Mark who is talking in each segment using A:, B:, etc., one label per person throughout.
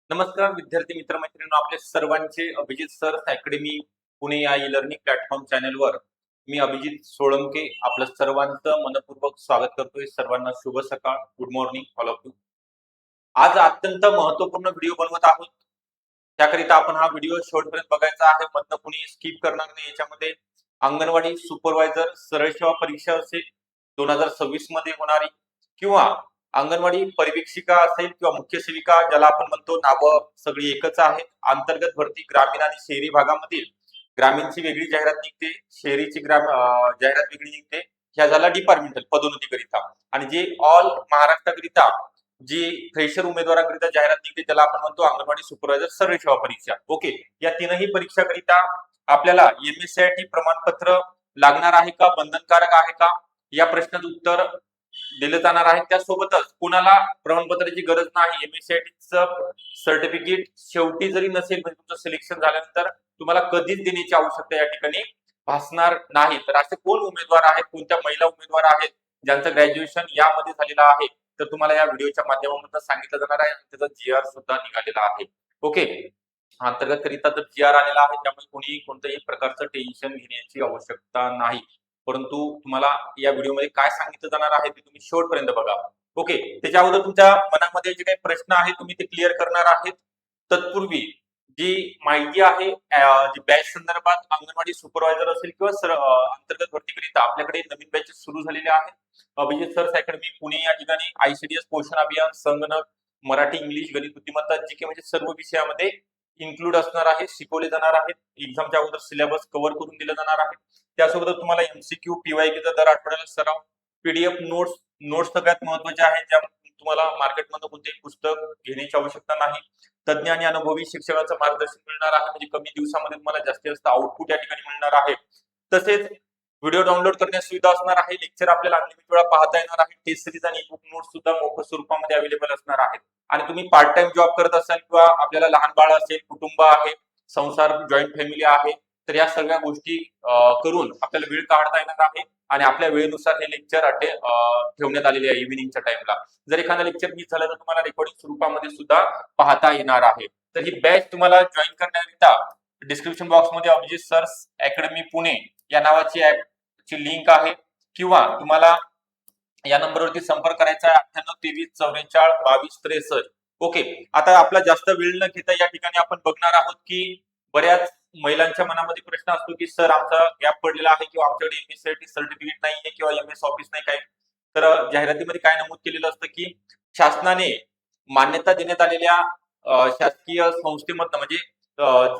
A: नमस्कार विद्यार्थी मित्र मैत्रिणींनो, आपले सर्वांचे अभिजित सर अकॅडमी पुणे या ई लर्निंग प्लॅटफॉर्म चॅनलवर मी अभिजित सोळंके आपलं सर्वांचं मनपूर्वक स्वागत करतोय. सर्वांना शुभ सकाळ, good morning all of you. आज अत्यंत महत्वपूर्ण व्हिडिओ बनवत आहोत. त्याकरिता आपण हा व्हिडिओ शेवटपर्यंत बघायचा आहे. मधनं कुणी स्किप करणार नाही. याच्यामध्ये अंगणवाडी सुपरवायझर सरळ सेवा परीक्षा असेल 2026 मध्ये होणारी, किंवा अंगणवाडी परिवीक्षिका असेल किंवा मुख्य सेविका, ज्याला आपण म्हणतो, नावं सगळी एकच आहेत. अंतर्गत भरती ग्रामीण आणि शहरी भागामधील ग्रामीणची वेगळी जाहिरात निघते, शहरीची जाहिरात वेगळी निघते. ह्या झाला डिपार्टमेंटल पदोन्नतीकरिता. आणि जे ऑल महाराष्ट्राकरिता जी फ्रेशर उमेदवारांकरिता जाहिरात निघते, त्याला आपण म्हणतो अंगणवाडी सुपरवायझर सरळ सेवा परीक्षा. ओके, या तीनही परीक्षाकरिता आपल्याला एमएससीआयटी प्रमाणपत्र लागणार आहे का, बंधनकारक आहे का, या प्रश्नाचं उत्तर दिलं जाणार आहे. त्यासोबतच कुणाला प्रमाणपत्राची गरज नाही. एमएससीआयटीचं सर्टिफिकेट शेवटी जरी नसेल, म्हणजे तुमचं सिलेक्शन झाल्यानंतर तुम्हाला कधीच देण्याची आवश्यकता या ठिकाणी भासणार नाही. तर असे कोण उमेदवार आहेत, कोणत्या महिला उमेदवार आहेत ज्यांचं ग्रॅज्युएशन यामध्ये झालेलं आहे, तर तुम्हाला या व्हिडिओच्या माध्यमातून सांगितलं जाणार आहे. त्याचा जीआर सुद्धा निघालेला आहे. ओके, अंतर्गत करिता तर जीआर आलेला आहे, त्यामुळे कोणी कोणत्याही प्रकारचं टेन्शन घेण्याची आवश्यकता नाही. परंतु तुम्हाला या व्हिडिओमध्ये काय सांगितलं जाणार आहे ते तुम्ही शेवटपर्यंत बघा. ओके, त्याच्या अगोदर तुमच्या मनामध्ये जे काही प्रश्न आहेत तुम्ही ते क्लिअर करणार आहेत. तत्पूर्वी जी माहिती आहे, जी बॅच संदर्भात अंगणवाडी सुपरवायझर असेल किंवा अंतर्गत भरतीकरिता आपल्याकडे नवीन बॅचेस सुरू झालेले आहेत. अभिजित सर अकॅडमी पुणे या ठिकाणी आयसीडीएस पोषण अभियान, संगणक, मराठी, इंग्लिश, गणित, बुद्धिमत्ता, जीके म्हणजे सर्व विषयामध्ये इन्क्लूड असणार आहे, शिकवले जाणार आहेत. एक्झामच्या अगोदर सिलेबस कव्हर करून दिला जाणार आहे. त्यासोबत तुम्हाला एमसीक्यू, पीवायक्यूचा दर आठवड्याला सराव, पीडीएफ नोट्स सगळ्यात महत्वाचे आहेत, ज्या तुम्हाला मार्केटमधून कोणतेही पुस्तक घेण्याची आवश्यकता नाही. तज्ञ आणि अनुभवी शिक्षकांचं मार्गदर्शन मिळणार आहे, म्हणजे कमी दिवसामध्ये तुम्हाला जास्तीत जास्त आउटपुट या ठिकाणी मिळणार आहे. तसेच व्हिडिओ डाउनलोड करण्यास सुविधा असणार आहे. लेक्चर आपल्याला अनलिमिटेड वेळा पाहता येणार आहे. टेस्ट सिरीज आणि ईबुक नोट्स सुद्धा मोफत स्वरूपामध्ये अवेलेबल असणार आहेत. आणि तुम्ही पार्ट टाइम जॉब करत असाल किंवा आपल्याला लहान बाळ असेल, कुटुंब आहे, संसार, जॉईंट फॅमिली आहे, तर या सगळ्या गोष्टी करून आपल्याला वेळ काढता येणार आहे. आणि आपल्या वेळेनुसार हे लेक्चर ठेवण्यात आलेले आहे इव्हिनिंगच्या टाइमला. जर एखादा लेक्चर मिस झालं तर तुम्हाला रेकॉर्डिंग स्वरूपामध्ये सुद्धा पाहता येणार आहे. तर ही बॅच तुम्हाला जॉईन करण्याकरिता डिस्क्रिप्शन बॉक्समध्ये अभिजित सर्स अकॅडमी पुणे या नावाची ऍपची लिंक आहे, किंवा तुम्हाला या नंबरवरती संपर्क करायचा आहे 98 23 44 22 63. ओके, आता आपला जास्त वेळ न घेता या ठिकाणी आपण बघणार आहोत की बऱ्याच महिलांच्या मनामध्ये प्रश्न असतो की सर आमचा गॅप पडलेला आहे, किंवा आमच्याकडे एमएससीआयटी सर्टिफिकेट नाहीये, किंवा एमएस ऑफिस नाही काय. तर जाहिरातीमध्ये काय नमूद केलेलं असतं की शासनाने मान्यता देण्यात आलेल्या शासकीय संस्थेमधनं, म्हणजे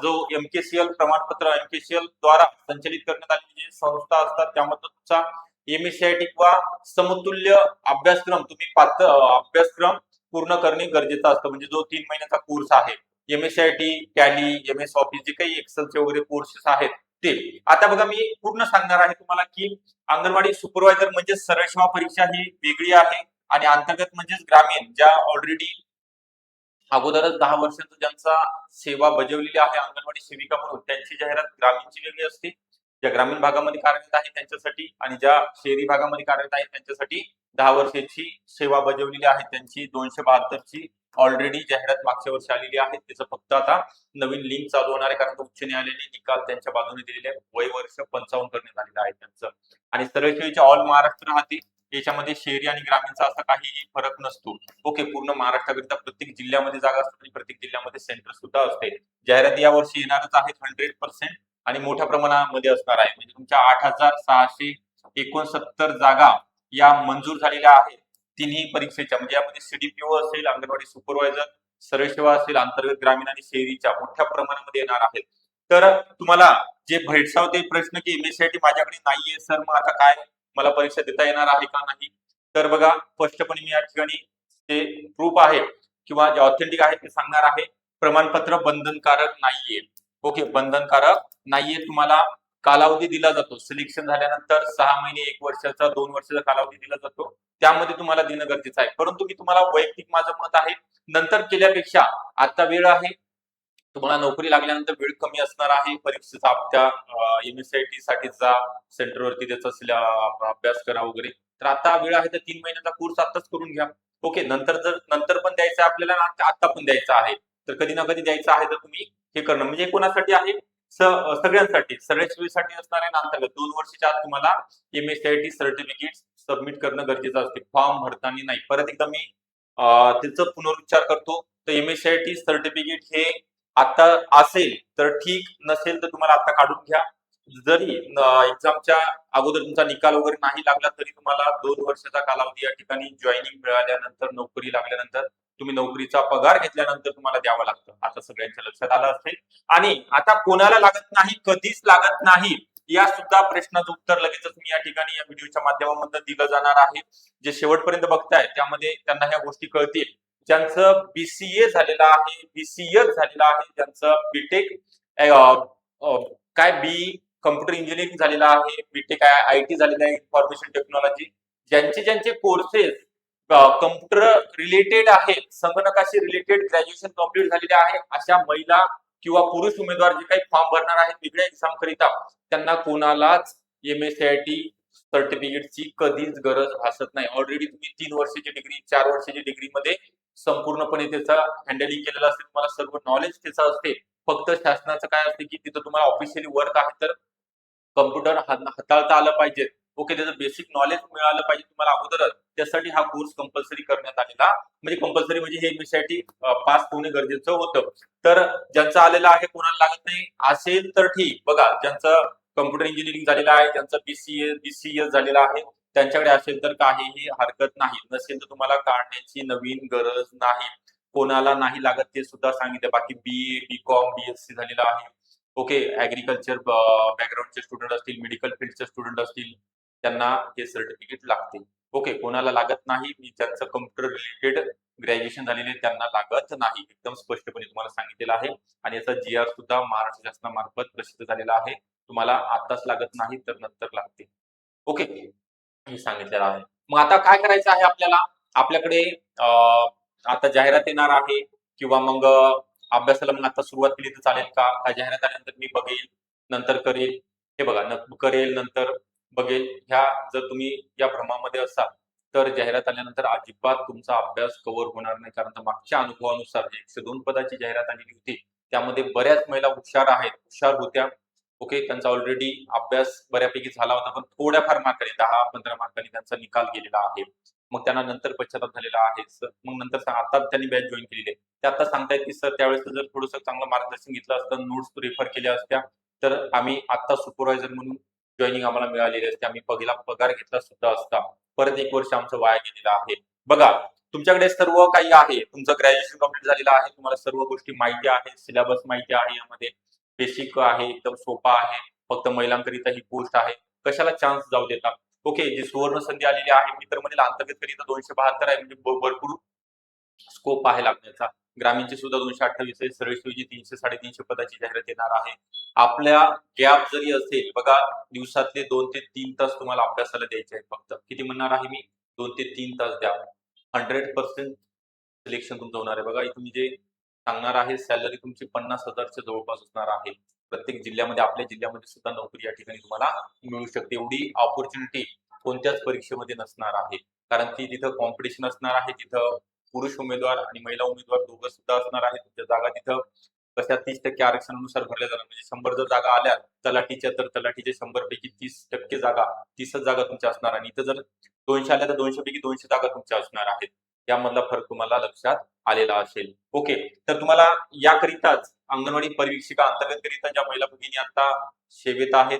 A: जो एमकेसीएल प्रमाणपत्र, एमकेसीएल द्वारा संचलित करण्यात आलेली जी संस्था असतात, त्यामध्ये तुमचा एमएससीआयटी किंवा समतुल्य अभ्यासक्रम तुम्ही अभ्यासक्रम पूर्ण करणे गरजेचं असतं. म्हणजे जो 3 महिन्याचा कोर्स आहे, एमएससीआयटी, टॅली, एमएस ऑफिस, जे काही एक्सेलचे वगैरे कोर्सेस आहेत ते. आता बघा, मी पूर्ण सांगणार आहे तुम्हाला की अंगणवाडी सुपरवायझर म्हणजे सरळ सेवा परीक्षा ही वेगळी आहे, आणि अंतर्गत म्हणजेच ग्रामीण, ज्या ऑलरेडी अगोदरच 10 वर्षांचा ज्यांचा सेवा बजावलेली आहे अंगणवाडी सेविका म्हणून, त्यांची जाहिरात ग्रामीणची वेगळी असते. ज्या ग्रामीण भागामध्ये कार्यरत आहे त्यांच्यासाठी, आणि ज्या शहरी भागामध्ये कार्यरत आहे त्यांच्यासाठी 10 वर्षाची सेवा बजावलेली आहे त्यांची 272 ची ऑलरेडी जाहिरात मागच्या वर्षी आलेली आहे. त्याचं फक्त आता नवीन लिंक चालू होणार आहे, कारण उच्च न्यायालयाने निकाल त्यांच्या बाजूने दिलेले आहे. वय वर्ष 55 करण्यात आलेलं आहे त्यांचं. आणि सरळ सेवेच्या ऑल महाराष्ट्र राहते. याच्यामध्ये शहरी आणि ग्रामीणचा असा काही फरक नसतो. ओके, पूर्ण महाराष्ट्राकरिता प्रत्येक जिल्ह्यामध्ये जागा असते आणि प्रत्येक जिल्ह्यामध्ये सेंटर सुद्धा असते. जाहिरात या वर्षी येणारच आहे 100%, आणि मोठ्या प्रमाणामध्ये असणार आहे. म्हणजे तुमच्या 8669 जागा या मंजूर झालेल्या आहेत तिन्ही परीक्षेच्या. म्हणजे यामध्ये सीडीपीओ असेल, अंगणवाडी सुपरवायझर, सरळ सेवा असेल, अंतर्गत ग्रामीण आणि शहरीच्या मोठ्या प्रमाणामध्ये येणार आहेत. तर तुम्हाला जे भेडसावते प्रश्न की एमएससीआयटी माझ्याकडे नाहीये सर, मग आता काय, मला परीक्षा देता येणार आहे का नाही, तर बघा, स्पष्टपणे मी या ठिकाणी ते प्रूफ आहे किंवा जे ऑथेंटिक आहे ते सांगणार आहे. प्रमाणपत्र बंधनकारक नाहीये. ओके, बंधनकारक नाहीये. तुम्हाला कालावधी दिला जातो. सिलेक्शन झाल्यानंतर 6 महिने, 1 वर्षाचा, 2 वर्षाचा कालावधी दिला जातो. त्यामध्ये तुम्हाला देणं गरजेचं आहे. परंतु मी तुम्हाला वैयक्तिक माझं मत आहे, नंतर केल्यापेक्षा आता वेळ आहे. तुम्हाला नोकरी लागल्यानंतर वेळ कमी असणार आहे. परीक्षेचा हप्ता, एमएससीआयटी साठीचा सेंटरवरती त्याचा अभ्यास करा वगैरे. तर आता वेळ आहे, तर 3 महिन्याचा कोर्स आताच करून घ्या. ओके, नंतर पण द्यायचा आपल्याला, आता पण द्यायचा आहे. तर कधी ना कधी द्यायचं आहे तर तुम्ही हे करणं. म्हणजे कोणासाठी आहे, सगळ्यांसाठी, सगळ्या सोयीसाठी असणार आहे ना. अंतर्गत 2 वर्षाच्या आत तुम्हाला MSCIT सर्टिफिकेट सबमिट करणं गरजेचं असते, फॉर्म भरताना नाही. परत एकदा मी त्याचा पुनरुच्चार करतो. तर MSCIT सर्टिफिकेट हे आता असेल तर ठीक, नसेल तर तुम्हाला आता काढून घ्या. जरी एक्झामच्या अगोदर तुमचा निकाल वगैरे नाही लागला तरी तुम्हाला 2 वर्षाचा कालावधी या ठिकाणी जॉईनिंग मिळाल्यानंतर, नोकरी लागल्यानंतर, तुम्ही नोकरीचा पगार घेतल्यानंतर तुम्हाला द्यावं लागतं. आता सगळ्यांच्या लक्षात आलं असेल. आणि आता कोणाला लागत नाही, कधीच लागत नाही, या सुद्धा प्रश्नाचं उत्तर लगेचच मी या ठिकाणी या व्हिडिओच्या माध्यमातून दिलं जाणार आहे. जे शेवटपर्यंत बघताय त्यामध्ये त्यांना ह्या गोष्टी कळतील. ज्यांचं BCA झालेलं आहे, BCS झालेलं आहे, ज्यांचं बीटेक काय कम्प्युटर इंजिनिअरिंग झालेलं आहे, बीटेक IT झालेलं आहे, इन्फॉर्मेशन टेक्नॉलॉजी, ज्यांचे कोर्सेस कम्प्युटर रिलेटेड आहेत, संगणकाशी रिलेटेड ग्रॅज्युएशन कम्प्लीट झालेले आहे, अशा महिला किंवा पुरुष उमेदवार जे काही फॉर्म भरणार आहेत वेगळ्या एक्झाम करिता, त्यांना कोणालाच MSCIT सर्टिफिकेटची कधीच गरज भासत नाही. ऑलरेडी तुम्ही 3 वर्षाची डिग्री, 4 वर्षाची डिग्री मध्ये संपूर्णपणे त्याचा हँडलिंग केलेलं असते, तुम्हाला सर्व नॉलेज त्याचं असते. फक्त शासनाचं काय असते की तिथं तुम्हाला ऑफिशियली वर्क आहे तर कम्प्युटर हाताळता आलं पाहिजे. ओके, त्याचं बेसिक नॉलेज मिळालं पाहिजे तुम्हाला अगोदरच. त्यासाठी हा कोर्स कंपल्सरी करण्यात आलेला, म्हणजे कंपल्सरी म्हणजे हे MSCIT पास होणे गरजेचं होतं. तर ज्यांचं आलेलं आहे, कोणाला लागत नाही असेल तर ठीक. बघा, ज्यांचं कम्प्युटर इंजिनिअरिंग झालेलं आहे, ज्यांचं BCS झालेलं आहे, त्यांच्याकडे असेल तर काहीही हरकत नाही. नसेल तर तुम्हाला काढण्याची नवीन गरज नाही. कोणाला नाही लागत ते सुद्धा सांगितलं. बाकी BA, BCom, BSc झालेलं आहे, ओके, ऍग्रिकल्चर बॅकग्राऊंडचे स्टुडंट असतील, मेडिकल फील्डचे स्टुडंट असतील, त्यांना हे सर्टिफिकेट लागते. ओके, कोणाला लागत नाही, ज्यांचं कम्प्युटर रिलेटेड ग्रॅज्युएशन झालेले त्यांना लागत नाही. एकदम स्पष्टपणे तुम्हाला सांगितलेलं आहे. आणि याचा GR सुद्धा महाराष्ट्र शासनामार्फत प्रसिद्ध झालेला आहे. तुम्हाला आताच लागत नाही तर नंतर लागते. ओके, हे सांगितलेलं आहे. मग आता काय करायचं आहे आपल्याला? आपल्याकडे आता जाहिरात येणार आहे किंवा मग अभ्यासाला मग आता सुरुवात केली तर चालेल का? काय जाहिरात आल्यानंतर मी बघेल, नंतर करेल, हे बघा, करेल नंतर बघेल, ह्या जर तुम्ही या भ्रमामध्ये असाल तर जाहिरात आल्यानंतर अजिबात तुमचा अभ्यास कव्हर होणार नाही. कारण मागच्या अनुभवानुसार 102 पदाची जाहिरात आलेली होती, त्यामध्ये बऱ्याच महिला हुशार आहेत, हुशार होत्या. ओके, त्यांचा ऑलरेडी अभ्यास बऱ्यापैकी झाला होता, पण थोड्याफार मार्काने 10-15 मार्कांनी त्यांचा निकाल गेलेला आहे. मग त्यांना नंतर पश्चाताप झालेला आहे. मग नंतर आता त्यांनी बॅच जॉईन केलेली आहे. ते आता सांगतायत की सर त्यावेळेस जर थोडंसं चांगलं मार्गदर्शन घेतलं असतं, नोट्स रेफर केल्या असत्या तर आम्ही आता सुपरवायझर म्हणून जॉईनिंग आम्हाला मिळालेली असते, आम्ही पहिला पगार घेतला सुद्धा असता. परत 1 वर्ष आमचं वाया गेलेलं आहे. बघा, तुमच्याकडे सर्व काही आहे, तुमचं ग्रॅज्युएशन कम्प्लीट झालेलं आहे, तुम्हाला सर्व गोष्टी माहिती आहे, सिलेबस माहिती आहे, यामध्ये बेसिक आहे, एकदम सोपा आहे, फक्त महिलांकरिता ही पोस्ट आहे. कशाला चान्स जाऊ देता? ओके, जी सुवर्ण संधी आलेली आहे, मी तर म्हणेल अंतर्गत करिता 272 आहे, म्हणजे भरपूर स्कोप आहे लागण्याचा. ग्रामीणची सुद्धा 228 आहे, सरळ सोयीची 300-350 पदाची जाहिरात येणार आहे. आपल्या गॅप जरी असेल, बघा, दिवसातले 2 ते 3 तास तुम्हाला अभ्यासाला द्यायचे आहेत फक्त. किती म्हणणार आहे मी? 2 ते 3 तास द्या. 100% सिलेक्शन तुमचं होणार आहे. बघा, इथे मी जे सांगणार आहे, सॅलरी तुमची 50,000च्या जवळपास असणार आहे. प्रत्येक जिल्ह्यामध्ये, आपल्या जिल्ह्यामध्ये सुद्धा नोकरी या ठिकाणी तुम्हाला मिळू शकते. एवढी ऑपॉर्च्युनिटी कोणत्याच परीक्षेमध्ये नसणार आहे, कारण की तिथं कॉम्पिटिशन असणार आहे. तिथं पुरुष उमेदवार आणि महिला उमेदवार दोघं सुद्धा असणार आहेत. त्या जागा तिथं कशा 30% आरक्षणानुसार भरल्या जाणार. म्हणजे 100 जर जागा आल्या तलाठीच्या, तर तलाठीच्या 100 पैकी 30% जागा, 30च जागा तुमच्या असणार. आणि इथं जर 200 आल्या तर 200 पैकी 200 जागा तुमच्या असणार आहेत. यामधला फरक तुम्हाला लक्षात आलेला असेल. ओके, तर तुम्हाला याकरिताच अंगणवाडी परिवीक्षिका अंतर्गत करिता ज्या महिला भगिनी आता सेवेत आहेत,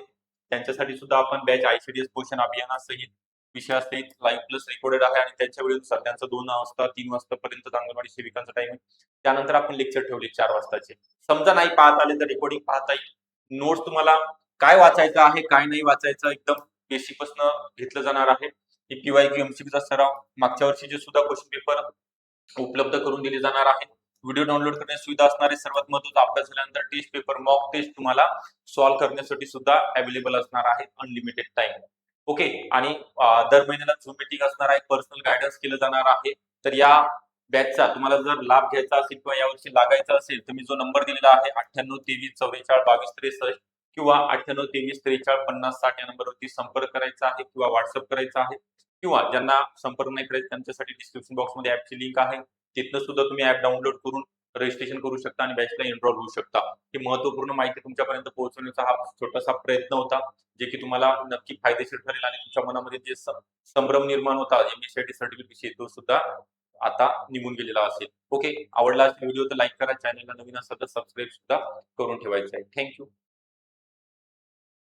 A: त्यांच्यासाठी सुद्धा आपण बॅच ICDS पोषण अभियानासहित विषयासहित लाईव्ह प्लस रेकॉर्डेड आहे. आणि त्यांच्या वेळेनुसार त्यांचं 2 वाजता 3 वाजतापर्यंत अंगणवाडी सेविकांचा टाइम आहे. त्यानंतर आपण लेक्चर ठेवले 4 वाजताचे. समजा नाही पाहत आले तर रेकॉर्डिंग पाहता येईल. नोट्स तुम्हाला काय वाचायचं आहे, काय नाही वाचायचं, एकदम बेसिक पासून घेतलं जाणार आहे. PYQ MCQचा सराव, मागच्या वर्षीचे सुद्धा क्वेश्चन पेपर उपलब्ध करून दिले जाणार आहे. व्हिडिओ डाउनलोड करण्याची सुविधा असणारे, सर्वात महत्त्वाचा, अभ्यास झाल्यानंतर टेस्ट पेपर, मॉक टेस्ट तुम्हाला सॉल्व्ह करण्यासाठी सुद्धा अवेलेबल असणार आहे, अनलिमिटेड टाइम. ओके, आणि दर महिन्याला झूम मीटिंग असणार आहे, पर्सनल गायडन्स केलं जाणार आहे. तर या बॅचचा तुम्हाला जर लाभ घ्यायचा असेल किंवा यावर्षी लागायचा असेल तर मी जो नंबर दिलेला आहे 9823442263 किंवा 9823435060 या नंबरवरती संपर्क करायचा आहे किंवा व्हॉट्सअप करायचा आहे. किंवा ज्यांना संपर्क नाही करायचा त्यांच्यासाठी डिस्क्रिप्शन बॉक्समध्ये ऍपची लिंक आहे, तिथनं सुद्धा तुम्ही ऍप डाउनलोड करून रजिस्ट्रेशन करू शकता आणि बॅचला एनरोल होऊ शकता. ही महत्त्वपूर्ण माहिती तुमच्यापर्यंत पोहोचवण्याचा हा छोटासा प्रयत्न होता, जे की तुम्हाला नक्की फायदेशीर ठरेल आणि तुमच्या मनामध्ये जे संभ्रम निर्माण होता एम-एस-सी-आय-टी सर्टिफिकेटविषयी तो सुद्धा आता निघून गेलेला असेल. ओके, आवडला असेल व्हिडिओ तर लाईक करा, चॅनलला नवीन असाल तर सबस्क्राईब सुद्धा करून ठेवायचं आहे. Thank you.